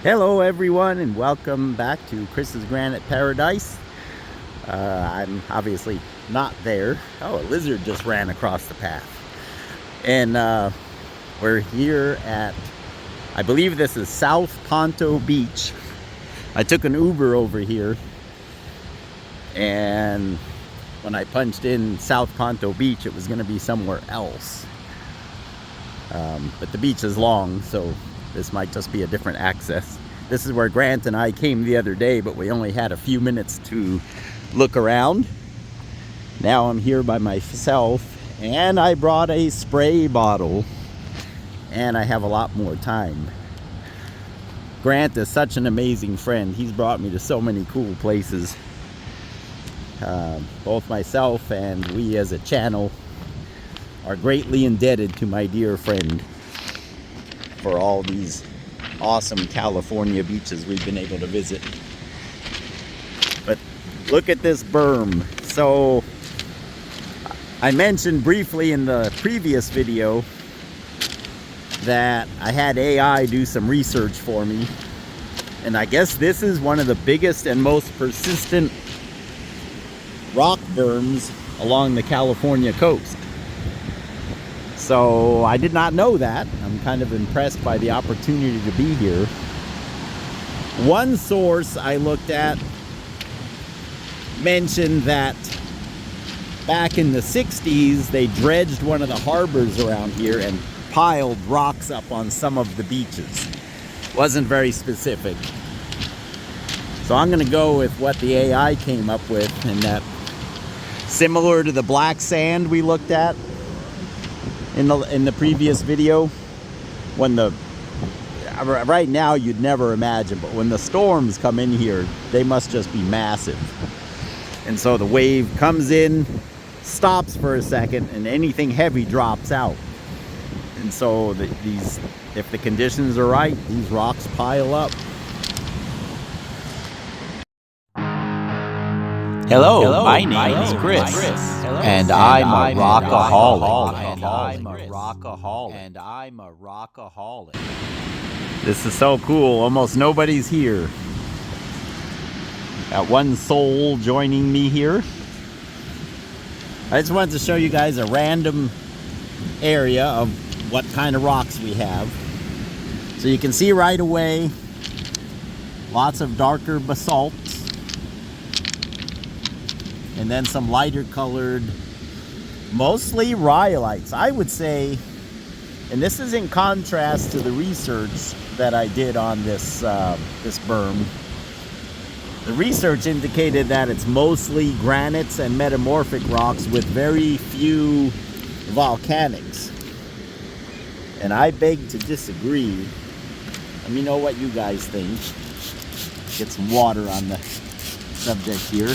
Hello everyone and welcome back to Chris's Granite Paradise. I'm obviously not there. Oh, a lizard just ran across the path. And we're here at, I believe this is South Ponto Beach. I took an Uber over here, and when I punched in South Ponto Beach, it was going to be somewhere else. But the beach is long, so this might just be a different access. This is where Grant and I came the other day, but we only had a few minutes to look around. Now I'm here by myself, and I brought a spray bottle, and I have a lot more time. Grant is such an amazing friend. He's brought me to so many cool places. Both myself and we as a channel are greatly indebted to my dear friend for all these awesome California beaches we've been able to visit. But look at this berm. So I mentioned briefly in the previous video that I had AI do some research for me, and I guess this is one of the biggest and most persistent rock berms along the California coast. So I did not know that. I'm kind of impressed by the opportunity to be here. One source I looked at mentioned that back in the 60s they dredged one of the harbors around here and piled rocks up on some of the beaches. Wasn't very specific. So I'm going to go with what the AI came up with, and that similar to the black sand we looked at in the previous video, when right now you'd never imagine, but when the storms come in here, they must just be massive. And so the wave comes in, stops for a second, and anything heavy drops out. And so if the conditions are right, these rocks pile up. Hello, my name is Chris, and I'm a rockaholic. This is so cool. Almost nobody's here. Got one soul joining me here. I just wanted to show you guys a random area of what kind of rocks we have. So you can see right away, lots of darker basalts, and then some lighter colored, mostly rhyolites, I would say. And this is in contrast to the research that I did on this berm. The research indicated that it's mostly granites and metamorphic rocks with very few volcanics. And I beg to disagree. Let me know what you guys think. Get some water on the subject here.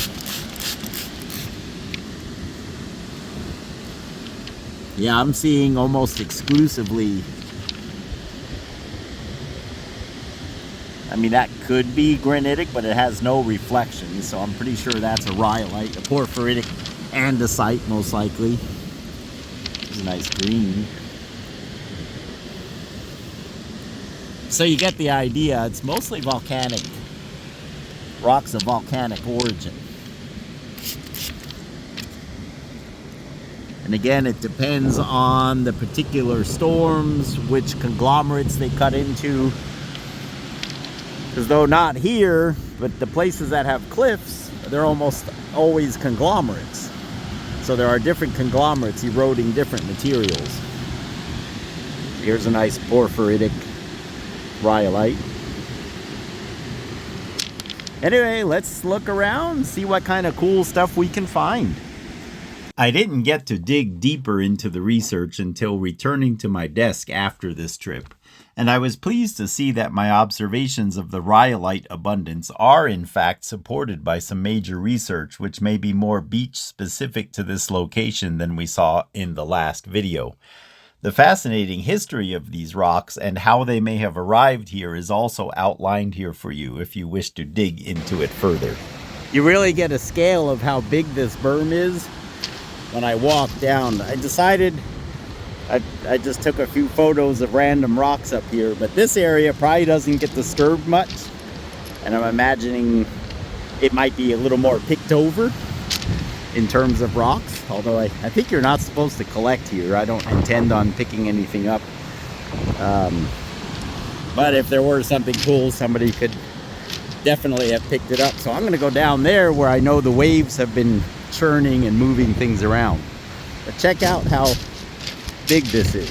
Yeah, I'm seeing almost exclusively, I mean, that could be granitic, but it has no reflection, so I'm pretty sure that's a rhyolite, a porphyritic andesite, most likely. It's a nice green. So you get the idea. It's mostly volcanic, rocks of volcanic origin. And again, it depends on the particular storms, which conglomerates they cut into. Because though not here, but the places that have cliffs, they're almost always conglomerates. So there are different conglomerates eroding different materials. Here's a nice porphyritic rhyolite. Anyway, let's look around, see what kind of cool stuff we can find. I didn't get to dig deeper into the research until returning to my desk after this trip, and I was pleased to see that my observations of the rhyolite abundance are in fact supported by some major research which may be more beach specific to this location than we saw in the last video. The fascinating history of these rocks and how they may have arrived here is also outlined here for you if you wish to dig into it further. You really get a scale of how big this berm is when I walked down. I decided I just took a few photos of random rocks up here, but this area probably doesn't get disturbed much, and I'm imagining it might be a little more picked over in terms of rocks, although I think you're not supposed to collect here. I don't intend on picking anything up, but if there were something cool, somebody could definitely have picked it up. So I'm gonna go down there where I know the waves have been churning and moving things around. But check out how big this is.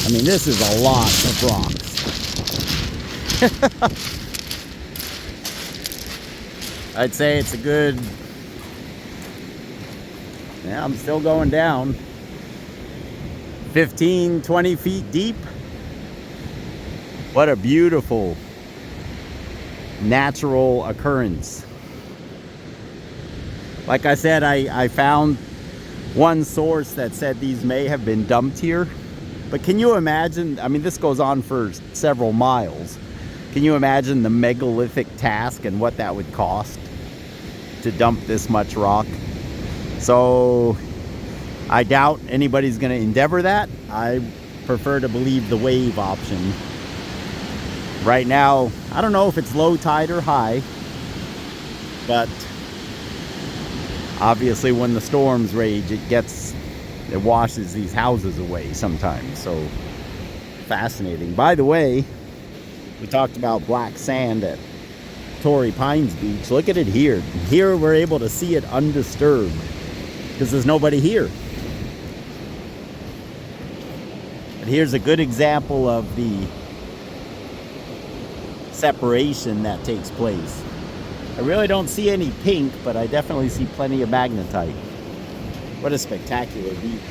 I mean, this is a lot of rocks. I'd say it's a good, yeah, I'm still going down, 15, 20 feet deep. What a beautiful natural occurrence. Like I said, I found one source that said these may have been dumped here. But can you imagine, I mean, this goes on for several miles. Can you imagine the megalithic task and what that would cost to dump this much rock? So I doubt anybody's going to endeavor that. I prefer to believe the wave option. Right now, I don't know if it's low tide or high, but obviously when the storms rage, it washes these houses away sometimes. So fascinating. By the way, we talked about black sand at Torrey Pines Beach. Look at it here. Here we're able to see it undisturbed because there's nobody here. And here's a good example of the separation that takes place. I really don't see any pink, but I definitely see plenty of magnetite. What a spectacular beach.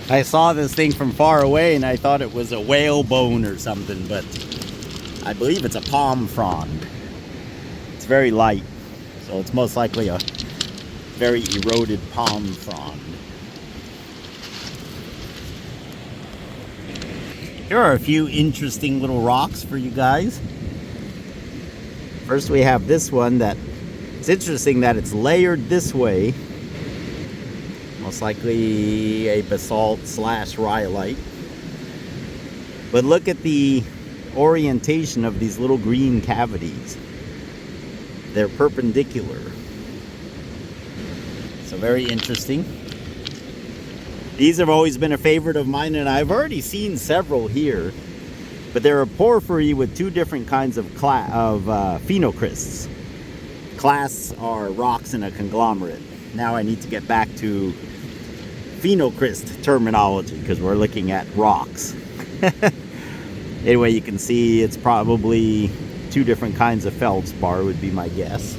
I saw this thing from far away and I thought it was a whalebone or something, but I believe it's a palm frond. It's very light, so it's most likely a very eroded palm frond. Here are a few interesting little rocks for you guys. First we have this one that, it's interesting that it's layered this way. Most likely a basalt / rhyolite. But look at the orientation of these little green cavities. They're perpendicular. So very interesting. These have always been a favorite of mine, and I've already seen several here. But they're a porphyry with two different kinds of phenocrysts. Clasts are rocks in a conglomerate. Now I need to get back to phenocryst terminology because we're looking at rocks. Anyway, you can see it's probably two different kinds of feldspar would be my guess.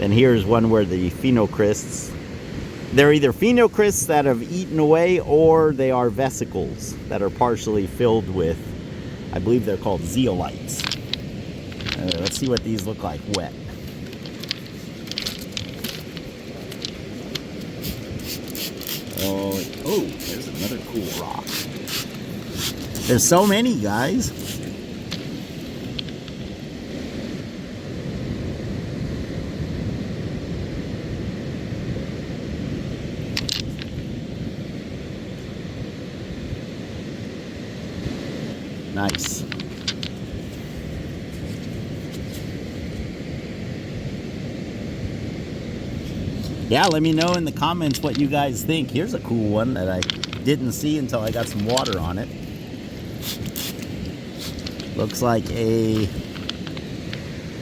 And here's one where the phenocrysts, they're either phenocrysts that have eaten away or they are vesicles that are partially filled with, I believe they're called zeolites. Let's see what these look like wet. Oh, there's another cool rock. There's so many, guys. Nice. Yeah, let me know in the comments what you guys think. Here's a cool one that I didn't see until I got some water on it. Looks like a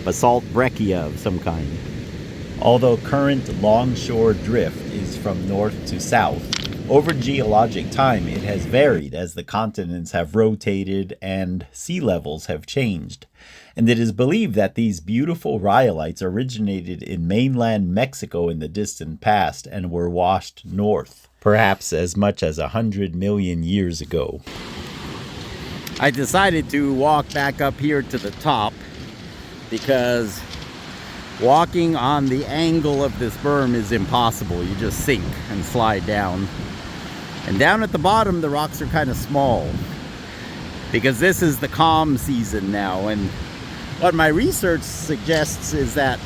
basalt breccia of some kind. Although current longshore drift is from north to south, over geologic time it has varied as the continents have rotated and sea levels have changed. And it is believed that these beautiful rhyolites originated in mainland Mexico in the distant past and were washed north, perhaps as much as 100 million years ago. I decided to walk back up here to the top because walking on the angle of this berm is impossible. You just sink and slide down. And down at the bottom, the rocks are kind of small because this is the calm season now, and what my research suggests is that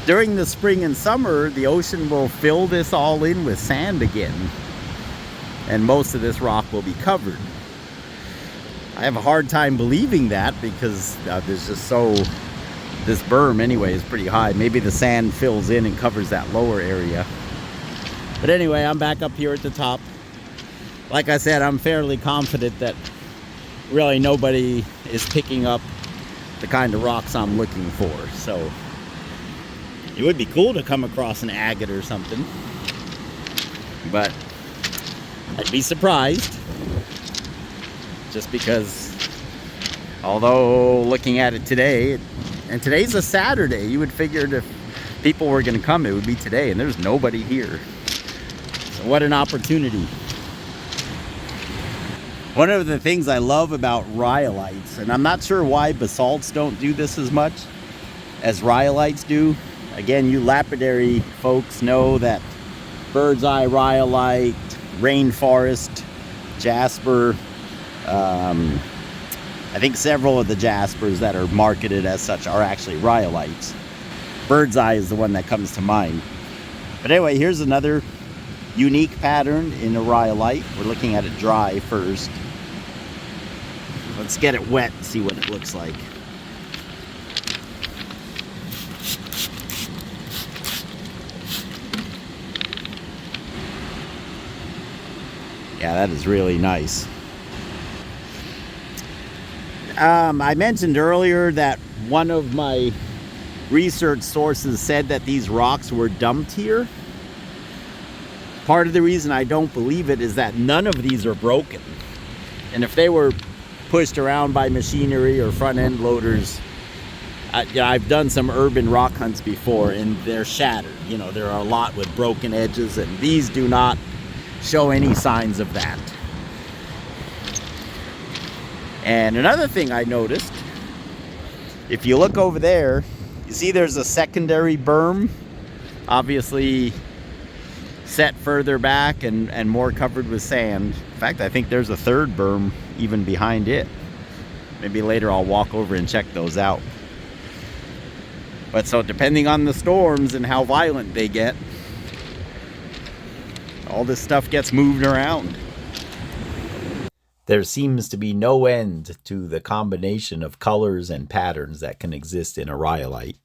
during the spring and summer, the ocean will fill this all in with sand again, and most of this rock will be covered. I have a hard time believing that because there's just this berm anyway is pretty high. Maybe the sand fills in and covers that lower area. But anyway, I'm back up here at the top. Like I said, I'm fairly confident that really nobody is picking up the kind of rocks I'm looking for. So it would be cool to come across an agate or something, but I'd be surprised, just because although looking at it today, and today's a Saturday, you would figure if people were going to come, it would be today, and there's nobody here. So what an opportunity. One of the things I love about rhyolites, and I'm not sure why basalts don't do this as much as rhyolites do. Again, you lapidary folks know that bird's eye rhyolite, rainforest, jasper, I think several of the jaspers that are marketed as such are actually rhyolites. Bird's eye is the one that comes to mind. But anyway, here's another unique pattern in a rhyolite. We're looking at it dry first. Let's get it wet and see what it looks like. Yeah, that is really nice. I mentioned earlier that one of my research sources said that these rocks were dumped here. Part of the reason I don't believe it is that none of these are broken. And if they were pushed around by machinery or front end loaders, I've done some urban rock hunts before and they're shattered. You know, there are a lot with broken edges, and these do not show any signs of that. And another thing I noticed, if you look over there, you see there's a secondary berm, obviously set further back and more covered with sand. In fact, I think there's a third berm even behind it. Maybe later I'll walk over and check those out. But so depending on the storms and how violent they get, all this stuff gets moved around. There seems to be no end to the combination of colors and patterns that can exist in a rhyolite.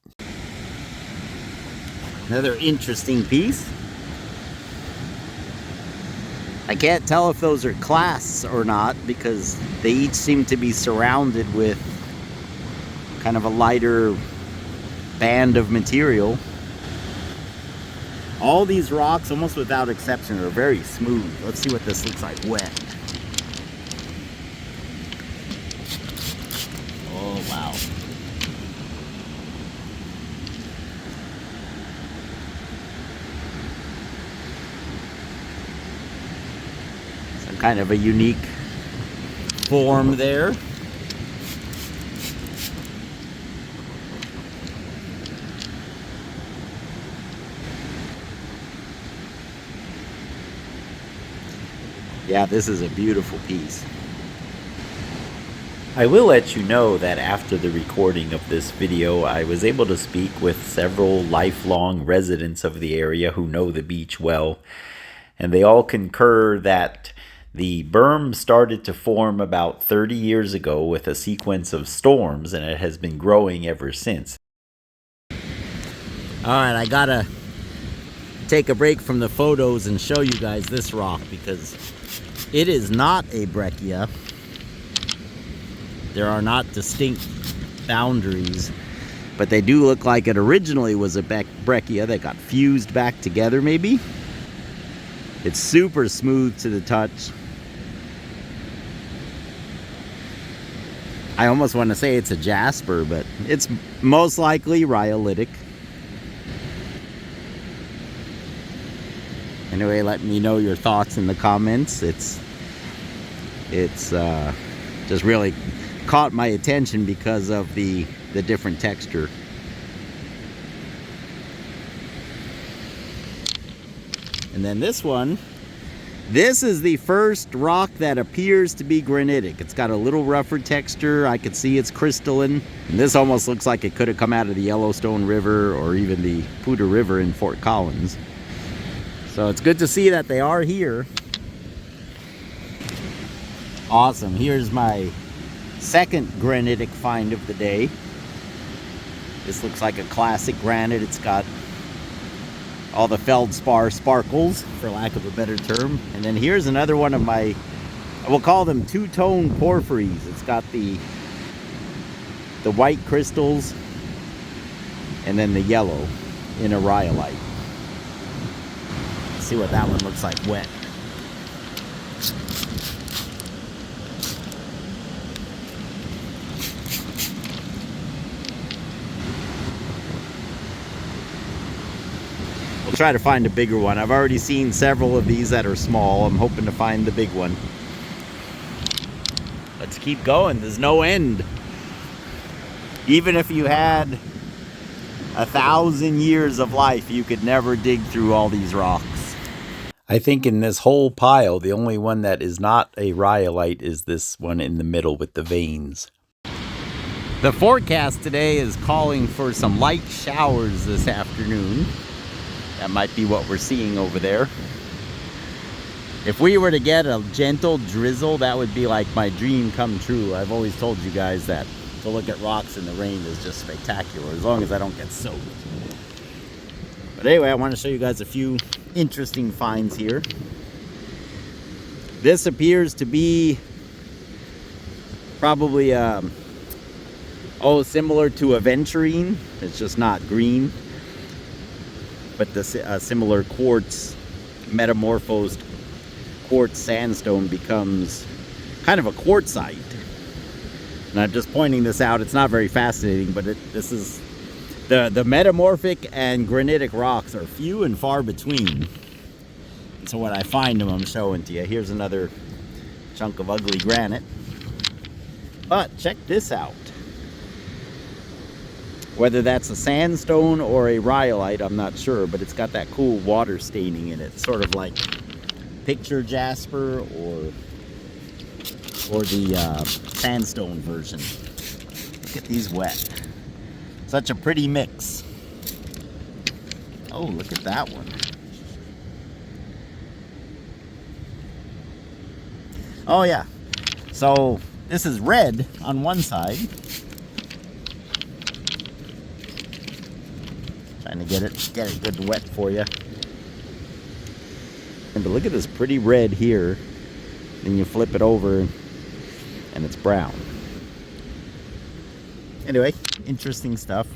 Another interesting piece. I can't tell if those are clasts or not because they each seem to be surrounded with kind of a lighter band of material. All these rocks, almost without exception, are very smooth. Let's see what this looks like wet. Oh, wow. Some kind of a unique form there. Yeah, this is a beautiful piece. I will let you know that after the recording of this video, I was able to speak with several lifelong residents of the area who know the beach well, and they all concur that the berm started to form about 30 years ago with a sequence of storms, and it has been growing ever since. Alright, I gotta take a break from the photos and show you guys this rock because it is not a breccia. There are not distinct boundaries, but they do look like it originally was a breccia that got fused back together maybe. It's super smooth to the touch. I almost want to say it's a jasper, but it's most likely rhyolitic. Anyway, let me know your thoughts in the comments. It's just really caught my attention because of the different texture. And then this one This is the first rock that appears to be granitic. It's got a little rougher texture. I could see it's crystalline. And this almost looks like it could have come out of the Yellowstone River or even the Poudre River in Fort Collins. So it's good to see that they are here. Awesome. Here's my second granitic find of the day. This looks like a classic granite. It's got all the feldspar sparkles, for lack of a better term. And then here's another one of my, we'll call them two-tone porphyries. It's got the white crystals and then the yellow in a rhyolite. Let's see what that one looks like wet. We'll try to find a bigger one. I've already seen several of these that are small. I'm hoping to find the big one. Let's keep going. There's no end. Even if you had 1,000 years of life, you could never dig through all these rocks. I think in this whole pile, the only one that is not a rhyolite is this one in the middle with the veins. The forecast today is calling for some light showers this afternoon. That might be what we're seeing over there. If we were to get a gentle drizzle, that would be like my dream come true. I've always told you guys that to look at rocks in the rain is just spectacular, as long as I don't get soaked. But anyway, I want to show you guys a few interesting finds here. This appears to be probably similar to aventurine. It's just not green. But the similar quartz, metamorphosed quartz sandstone becomes kind of a quartzite. And I'm just pointing this out. It's not very fascinating, but this is the metamorphic and granitic rocks are few and far between. And so when I find them, I'm showing to you. Here's another chunk of ugly granite. But check this out. Whether that's a sandstone or a rhyolite, I'm not sure, but it's got that cool water staining in it, sort of like picture jasper or the sandstone version. Look at these wet. Such a pretty mix. Oh, look at that one. Oh yeah. So this is red on one side. Trying to get it good and wet for you. And but look at this pretty red here. Then you flip it over and it's brown. Anyway, interesting stuff.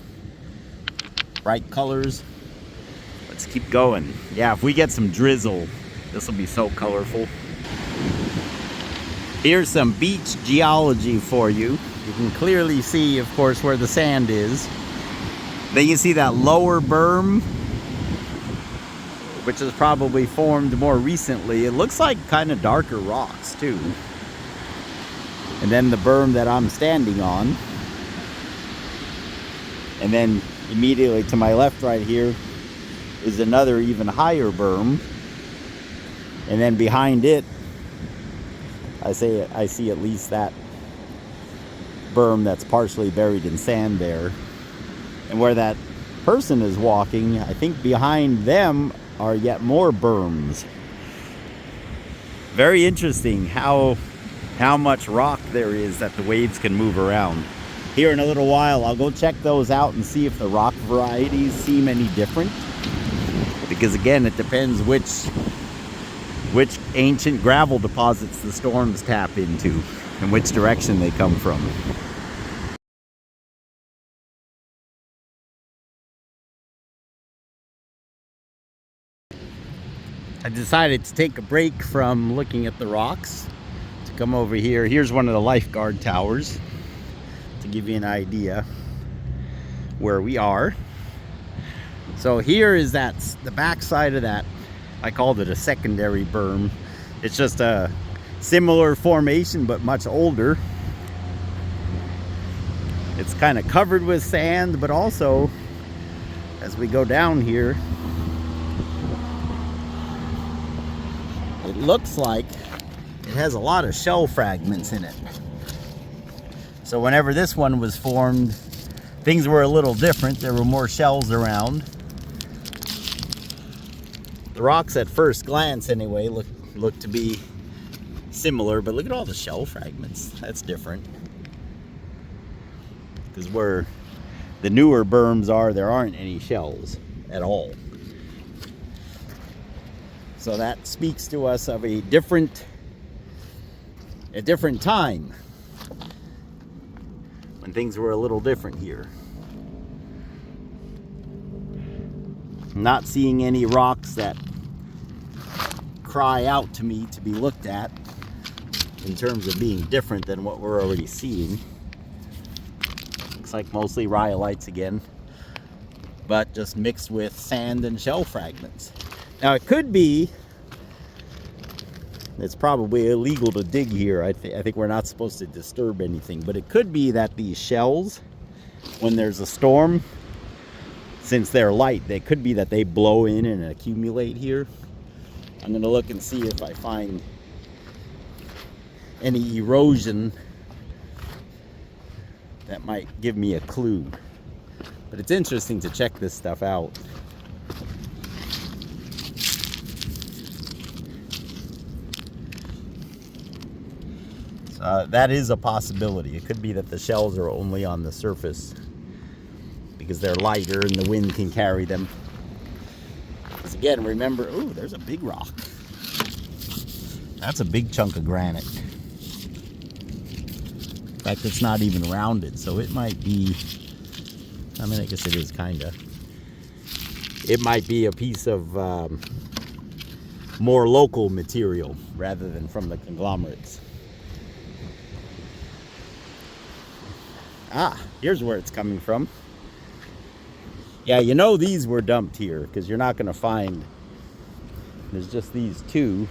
Bright colors. Let's keep going. Yeah, if we get some drizzle, this will be so colorful. Here's some beach geology for you. You can clearly see, of course, where the sand is. Then you see that lower berm, which is probably formed more recently. It looks like kind of darker rocks too. And then the berm that I'm standing on. And then immediately to my left right here is another even higher berm. And then behind it, I see at least that berm that's partially buried in sand there. And where that person is walking, I think behind them are yet more berms. Very interesting how much rock there is that the waves can move around. Here in a little while, I'll go check those out and see if the rock varieties seem any different. Because again, it depends which ancient gravel deposits the storms tap into and which direction they come from. I decided to take a break from looking at the rocks to come over here. Here's one of the lifeguard towers to give you an idea where we are. So here is the back side of that. I called it a secondary berm. It's just a similar formation but much older. It's kind of covered with sand, but also as we go down here, it looks like it has a lot of shell fragments in it. So whenever this one was formed, things were a little different. There were more shells around. The rocks at first glance anyway look to be similar, but look at all the shell fragments. That's different. Because where the newer berms are, there aren't any shells at all. So that speaks to us of a different time when things were a little different here. I'm not seeing any rocks that cry out to me to be looked at in terms of being different than what we're already seeing. Looks like mostly rhyolites again, but just mixed with sand and shell fragments. Now it could be, it's probably illegal to dig here. I think we're not supposed to disturb anything, but it could be that these shells, when there's a storm, since they're light, they could be that they blow in and accumulate here. I'm gonna look and see if I find any erosion that might give me a clue. But it's interesting to check this stuff out. That is a possibility. It could be that the shells are only on the surface because they're lighter and the wind can carry them. Because again, remember, ooh, there's a big rock. That's a big chunk of granite. In fact, it's not even rounded, so it might be, I mean, I guess it is kind of. It might be a piece of more local material rather than from the conglomerates. Ah, here's where it's coming from. Yeah, you know these were dumped here because you're not going to find, there's just these two.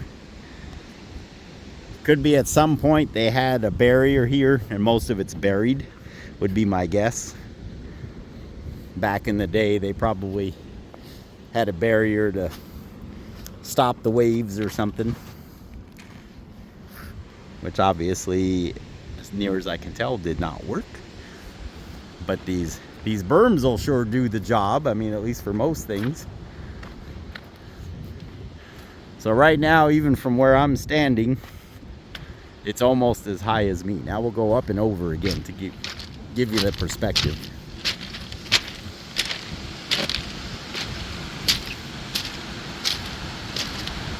Could be at some point they had a barrier here and most of it's buried, would be my guess. Back in the day, they probably had a barrier to stop the waves or something. Which obviously, as near as I can tell, did not work. But these berms will sure do the job. I mean, at least for most things. So right now, even from where I'm standing, it's almost as high as me. Now we'll go up and over again to give you the perspective.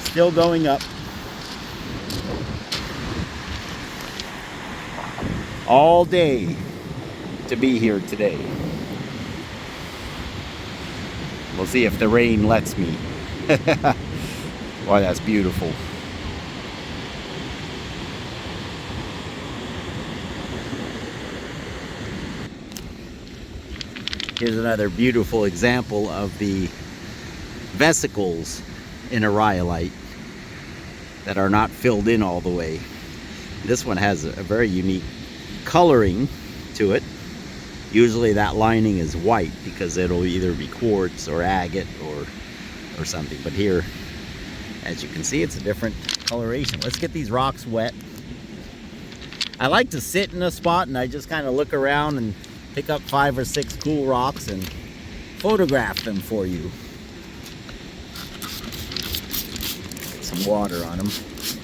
Still going up. All day to be here today. We'll see if the rain lets me. Boy, that's beautiful. Here's another beautiful example of the vesicles in a rhyolite that are not filled in all the way. This one has a very unique coloring to it. Usually that lining is white because it'll either be quartz or agate or something. But here, as you can see, it's a different coloration. Let's get these rocks wet. I like to sit in a spot and I just kind of look around and pick up 5 or 6 cool rocks and photograph them for you. Get some water on them.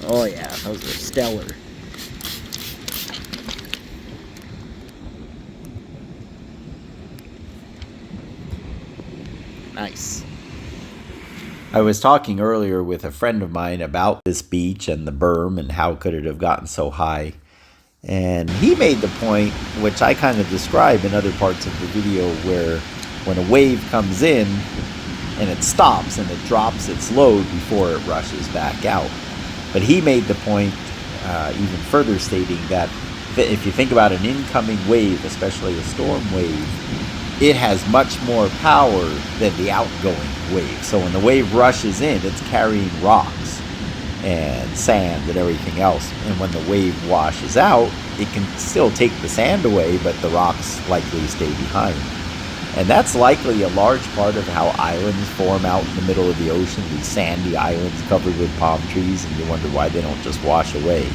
Oh yeah, those are stellar. Nice. I was talking earlier with a friend of mine about this beach and the berm and how could it have gotten so high. And he made the point, which I kind of describe in other parts of the video, where when a wave comes in and it stops and it drops its load before it rushes back out. But he made the point, even further stating that if you think about an incoming wave, especially a storm wave, it has much more power than the outgoing wave. So when the wave rushes in, it's carrying rocks and sand and everything else. And when the wave washes out, it can still take the sand away, but the rocks likely stay behind. And that's likely a large part of how islands form out in the middle of the ocean, these sandy islands covered with palm trees, and you wonder why they don't just wash away.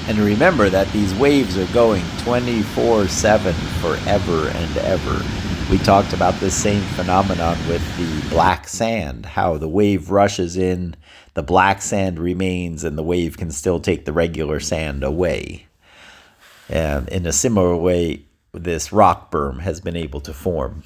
And remember that these waves are going 24/7 forever and ever. We talked about this same phenomenon with the black sand, how the wave rushes in, the black sand remains, and the wave can still take the regular sand away. And in a similar way, this rock berm has been able to form.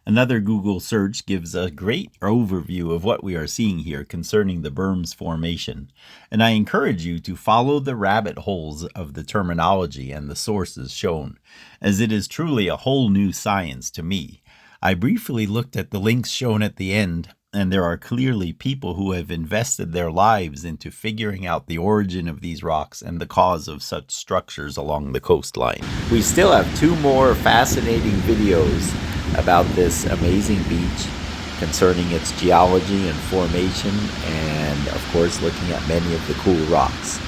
Another Google search gives a great overview of what we are seeing here concerning the berm's formation, and I encourage you to follow the rabbit holes of the terminology and the sources shown, as it is truly a whole new science to me. I briefly looked at the links shown at the end, and there are clearly people who have invested their lives into figuring out the origin of these rocks and the cause of such structures along the coastline. We still have 2 more fascinating videos about this amazing beach, concerning its geology and formation, and of course looking at many of the cool rocks.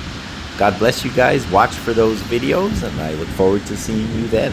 God bless you guys. Watch for those videos, and I look forward to seeing you then.